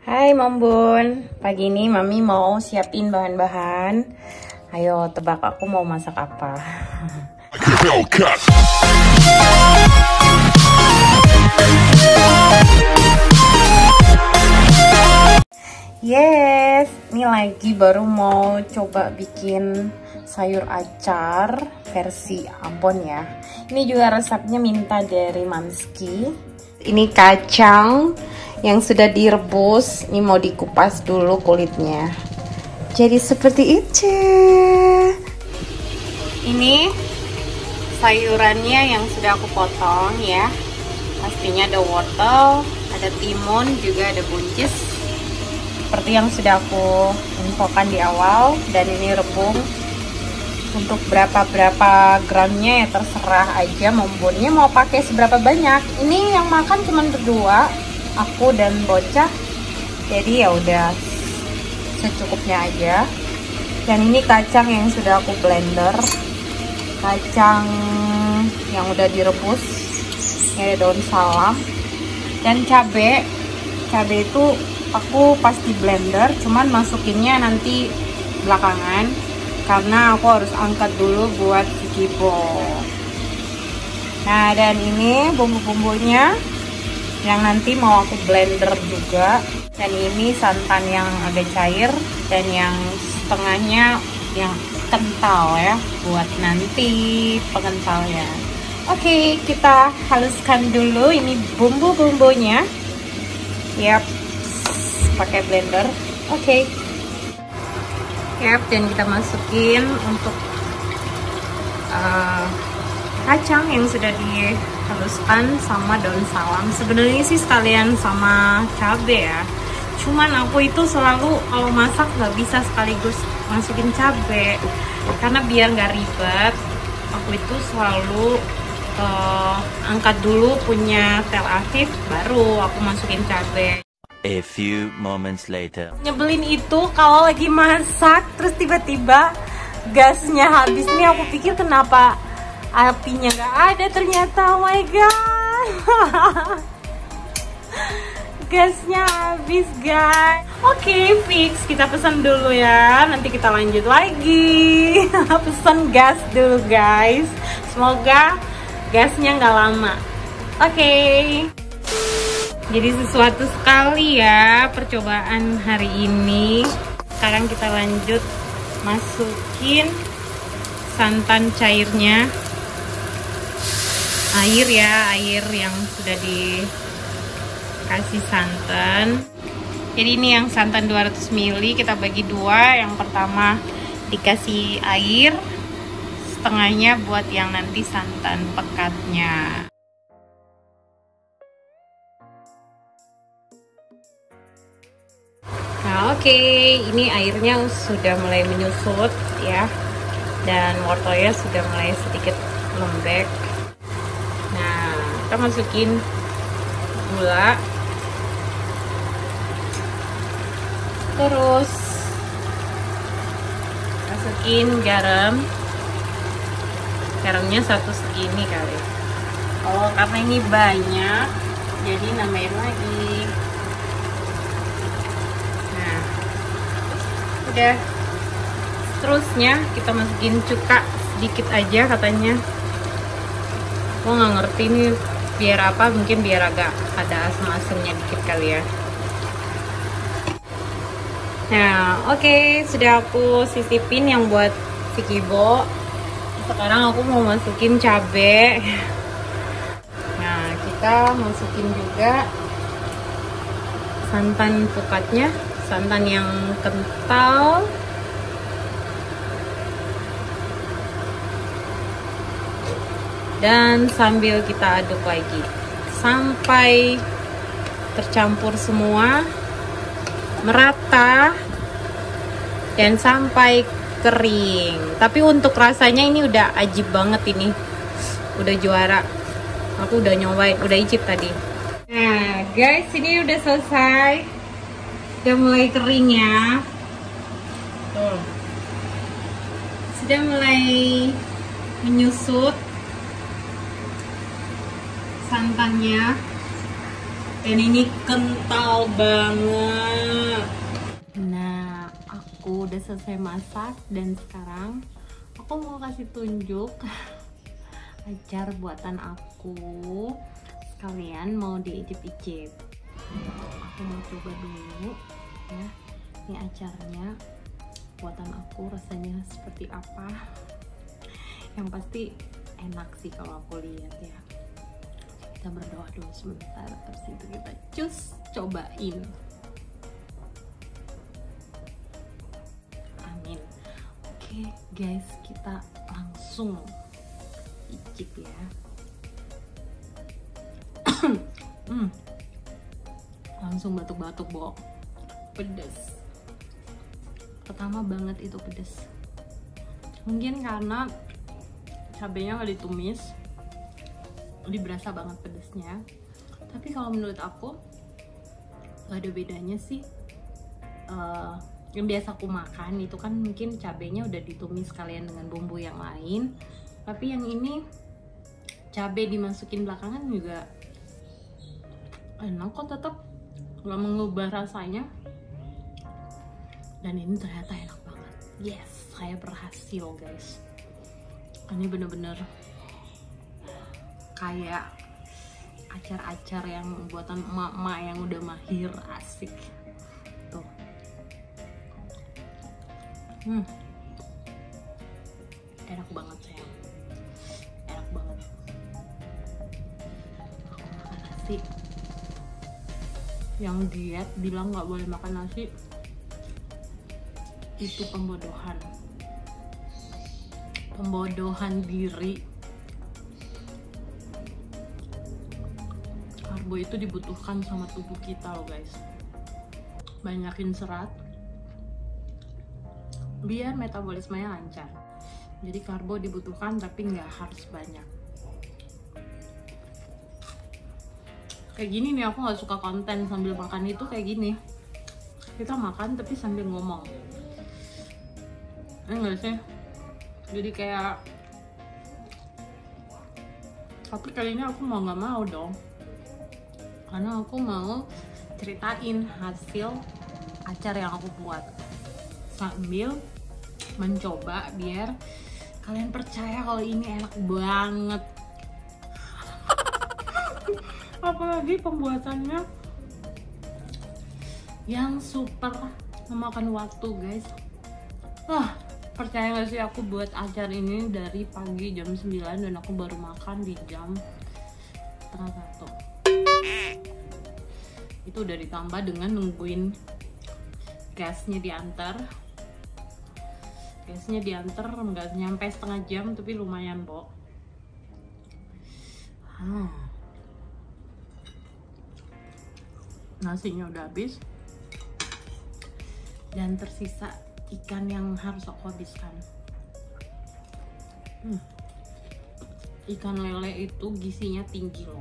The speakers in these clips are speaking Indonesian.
Hai Mombun, pagi ini Mami mau siapin bahan-bahan. Ayo tebak aku mau masak apa? Yes, ini lagi baru mau coba bikin sayur acar versi Ambon ya. Ini juga resepnya minta dari Mamski. Ini kacang yang sudah direbus, ini mau dikupas dulu kulitnya. Jadi seperti itu. Ini sayurannya yang sudah aku potong ya. Pastinya ada wortel, ada timun, juga ada buncis. Seperti yang sudah aku infokan di awal, dan ini rebung. Untuk berapa gramnya ya terserah aja Mombunnya mau pakai seberapa banyak. Ini yang makan cuma berdua, aku dan bocah, jadi ya udah secukupnya aja. Dan ini kacang yang sudah aku blender, kacang yang udah direbus, ini ada daun salam dan cabai itu aku pasti blender, cuman masukinnya nanti belakangan karena aku harus angkat dulu buat sikibo. Nah, dan ini bumbu-bumbunya yang nanti mau aku blender juga. Dan ini santan yang agak cair dan yang setengahnya yang kental ya, buat nanti pengentalnya. Oke, kita haluskan dulu ini bumbu-bumbunya. Yap, pakai blender. Oke. Yap, dan kita masukin untuk kacang yang sudah dihaluskan sama daun salam. Sebenarnya sih sekalian sama cabai ya, cuman aku itu selalu kalau masak nggak bisa sekaligus masukin cabai karena biar nggak ribet. Aku itu selalu angkat dulu punya tel Afif, baru aku masukin cabai. A few moments later. Nyebelin itu kalau lagi masak terus tiba-tiba gasnya habis. Nih aku pikir kenapa apinya nggak ada, ternyata oh my god. Gasnya habis guys. Oke, fix, kita pesan dulu ya, nanti kita lanjut lagi. Pesan gas dulu guys, semoga gasnya nggak lama. Oke. Jadi sesuatu sekali ya percobaan hari ini. Sekarang kita lanjut masukin santan cairnya. Air ya, air yang sudah dikasih santan. Jadi ini yang santan 200 ml kita bagi dua. Yang pertama dikasih air, setengahnya buat yang nanti santan pekatnya. Nah, oke, ini airnya sudah mulai menyusut ya, dan wortelnya sudah mulai sedikit lembek. Nah, kita masukin gula, terus masukin garam. Garamnya satu segini kali. Oh, karena ini banyak, jadi nambahin lagi. Udah, terusnya kita masukin cuka sedikit aja katanya. Gue nggak ngerti nih biar apa, mungkin biar agak ada asam-asamnya dikit kali ya. Nah, oke, sudah aku sisipin yang buat sikibo. Sekarang aku mau masukin cabai. Nah, kita masukin juga santan pukatnya, santan yang kental. Dan sambil kita aduk lagi sampai tercampur semua, merata, dan sampai kering. Tapi untuk rasanya ini udah ajib banget, ini udah juara. Aku udah nyobain, udah icip tadi. Nah guys, ini udah selesai, udah mulai kering ya. Tuh, sudah mulai menyusut santannya. Dan ini kental banget. Nah, aku udah selesai masak dan sekarang aku mau kasih tunjuk acar buatan aku. Sekalian mau diicip-icip. Aku mau coba dulu ya. Ini acarnya buatan aku, rasanya seperti apa. Yang pasti enak sih kalau aku lihat ya. Kita berdoa dulu sebentar, terus itu kita cobain. Amin. Oke guys, kita langsung icip ya. Langsung batuk-batuk, Bo. Pedes. Pertama banget itu pedes. Mungkin karena cabenya nggak ditumis, jadi berasa banget pedesnya. Tapi kalau menurut aku nggak ada bedanya sih. Yang biasa aku makan itu kan mungkin cabenya udah ditumis sekalian dengan bumbu yang lain. Tapi yang ini cabai dimasukin belakangan juga enak kok, tetap nggak mengubah rasanya. Dan ini ternyata enak banget. Yes, saya berhasil guys. Ini bener-bener kayak acar-acar yang buatan emak-emak yang udah mahir, asik. Tuh. Enak banget sayang. Enak banget. Aku makan nasi. Yang diet bilang nggak boleh makan nasi, itu pembodohan diri. Karbo itu dibutuhkan sama tubuh kita loh guys. Banyakin serat biar metabolismenya lancar. Jadi karbo dibutuhkan tapi nggak harus banyak. Kayak gini nih, aku nggak suka konten sambil makan itu kayak gini. Kita makan tapi sambil ngomong. Enggak sih? Jadi kayak, tapi kali ini aku mau nggak mau dong, karena aku mau ceritain hasil acar yang aku buat sambil mencoba biar kalian percaya kalau ini enak banget. Apalagi pembuatannya yang super memakan waktu guys. Percaya gak sih, aku buat acar ini dari pagi jam 9 dan aku baru makan di jam 12:30. Itu udah ditambah dengan nungguin gasnya diantar. Gasnya diantar nggak nyampe setengah jam tapi lumayan, Bo. Nasinya udah habis dan tersisa ikan yang harus aku habiskan. Ikan lele itu gizinya tinggi loh.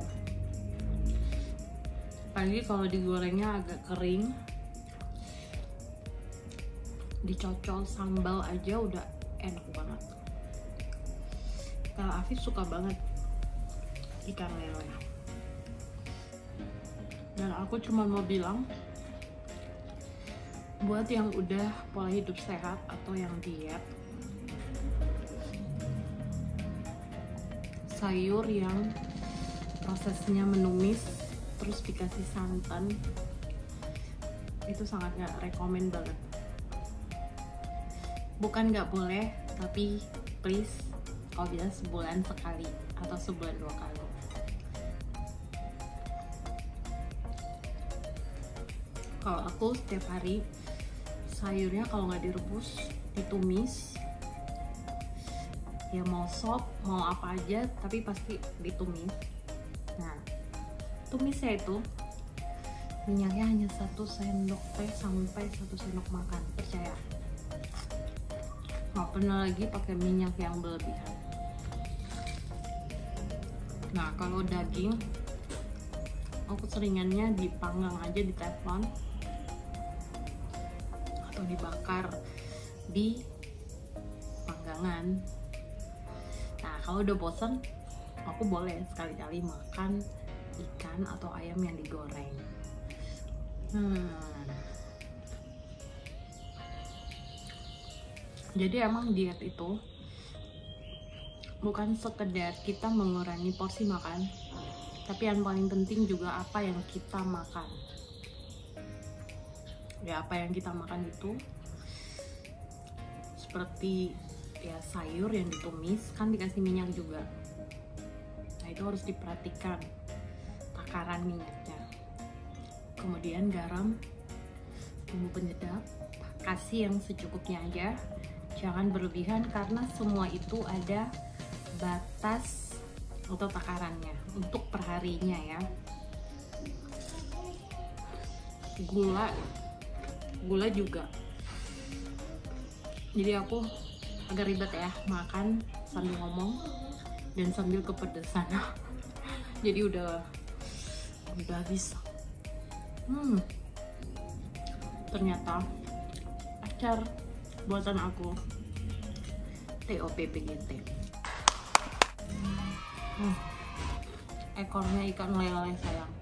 Apalagi kalau digorengnya agak kering, dicocol sambal aja udah enak banget. Kalau Afif suka banget ikan lele. Dan aku cuma mau bilang, buat yang udah pola hidup sehat atau yang diet, sayur yang prosesnya menumis terus dikasih santan itu sangat gak rekomen banget. Bukan gak boleh, tapi please kalau bisa sebulan sekali atau sebulan 2 kali. Kalau aku setiap hari sayurnya kalau nggak direbus, ditumis. Ya mau sop, mau apa aja, tapi pasti ditumis. Nah, tumisnya itu minyaknya hanya 1 sendok teh sampai 1 sendok makan, percaya. Nggak pernah lagi pakai minyak yang berlebihan. Nah, kalau daging, aku seringannya dipanggang aja di teflon atau dibakar di panggangan. Nah, kalau udah bosen, aku boleh sekali-kali makan ikan atau ayam yang digoreng. Jadi emang diet itu bukan sekedar kita mengurangi porsi makan, tapi yang paling penting juga apa yang kita makan. Ya, apa yang kita makan itu seperti ya sayur yang ditumis kan dikasih minyak juga. Nah, itu harus diperhatikan takaran minyaknya. Kemudian garam, bumbu penyedap, kasih yang secukupnya aja. Jangan berlebihan karena semua itu ada batas atau takarannya untuk perharinya ya. Gula juga. Jadi aku agak ribet ya makan sambil ngomong dan sambil kepedesan. Jadi udah habis. Ternyata acar buatan aku TOPPGT. Ekornya ikan lele sayang.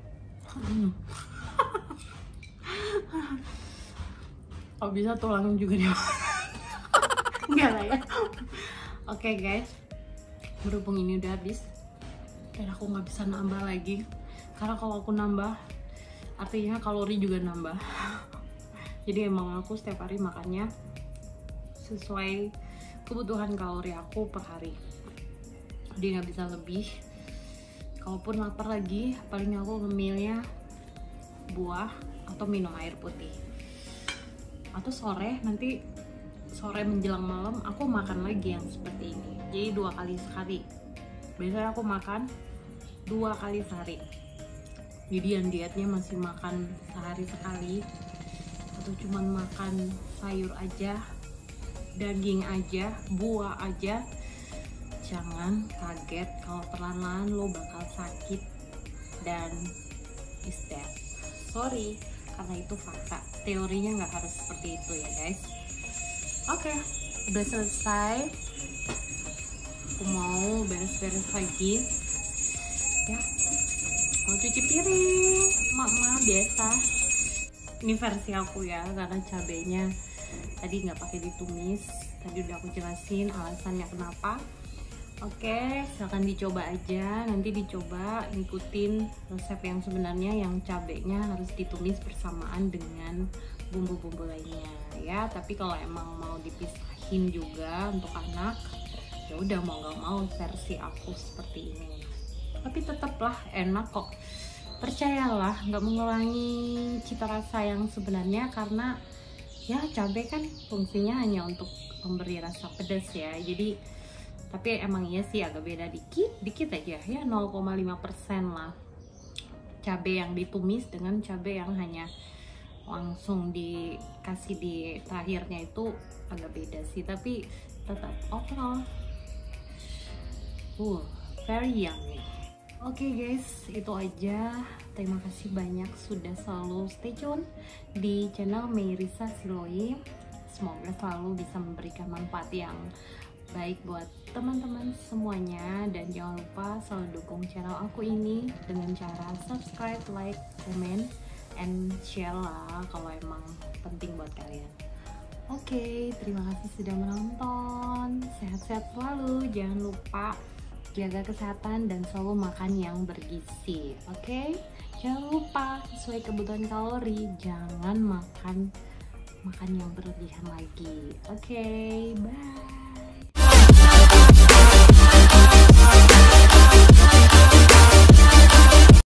Kalau bisa tulangnya juga dia. Enggak lah ya. Oke guys, berhubung ini udah habis dan aku nggak bisa nambah lagi, karena kalau aku nambah artinya kalori juga nambah. Jadi emang aku setiap hari makannya sesuai kebutuhan kalori aku per hari, jadi nggak bisa lebih. Kalaupun lapar lagi, paling aku ngemilnya buah atau minum air putih. Atau sore, nanti sore menjelang malam aku makan lagi yang seperti ini. Jadi 2 kali sehari. Biasanya aku makan 2 kali sehari. Jadi yang dietnya masih makan sehari sekali atau cuman makan sayur aja, daging aja, buah aja, jangan kaget kalau perlahan-lahan lo bakal sakit dan is dead. Sorry, karena itu fakta. Teorinya nggak harus seperti itu ya guys. Oke, udah selesai. Aku mau beres-beres lagi ya. Mau cuci piring, mama biasa. Ini versi aku ya, karena cabenya tadi nggak pakai ditumis. Tadi udah aku jelasin alasannya kenapa. Oke, silahkan dicoba aja. Nanti dicoba ngikutin resep yang sebenarnya, yang cabenya harus ditumis bersamaan dengan bumbu-bumbu lainnya ya. Tapi kalau emang mau dipisahin juga untuk anak, ya udah mau nggak mau versi aku seperti ini. Tapi tetaplah enak kok. Percayalah, nggak mengurangi cita rasa yang sebenarnya, karena ya cabai kan fungsinya hanya untuk memberi rasa pedas ya. Jadi tapi emang iya sih agak beda dikit aja ya, 0,5% lah cabai yang ditumis dengan cabai yang hanya langsung dikasih di terakhirnya, itu agak beda sih. Tapi tetap overall very yummy. Oke guys, itu aja. Terima kasih banyak sudah selalu stay tune di channel Meirisa Siloy. Semoga selalu bisa memberikan manfaat yang baik buat teman-teman semuanya, dan jangan lupa selalu dukung channel aku ini dengan cara subscribe, like, comment, and share lah kalau emang penting buat kalian. Oke, terima kasih sudah menonton. Sehat-sehat selalu, jangan lupa jaga kesehatan dan selalu makan yang bergizi. Oke, jangan lupa sesuai kebutuhan kalori, jangan makan yang berlebihan lagi. Oke, bye.